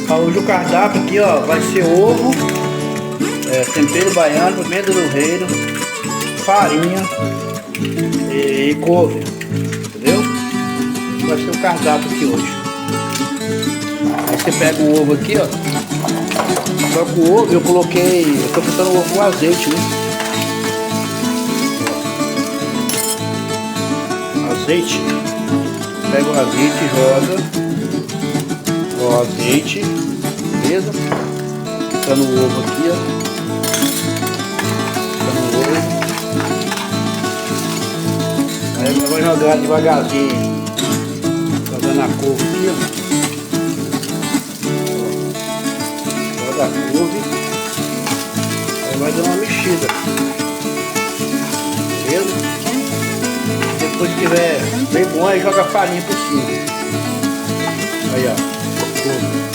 Hoje o cardápio aqui, ó, vai ser ovo, tempero baiano, pimenta do reino, farinha e couve, entendeu? Vai ser o cardápio aqui hoje. Aí você pega o ovo aqui, ó, coloca o ovo, eu tô fritando o ovo com azeite, né? Azeite, pega o azeite e joga o azeite, beleza? Tá no ovo aqui, ó. Tá no ovo. Aí eu vou jogar devagarzinho, jogando a couve aqui, ó. Joga a couve. Aí vai dar uma mexida, beleza? Depois que tiver bem bom, aí joga a farinha por cima. Aí, ó.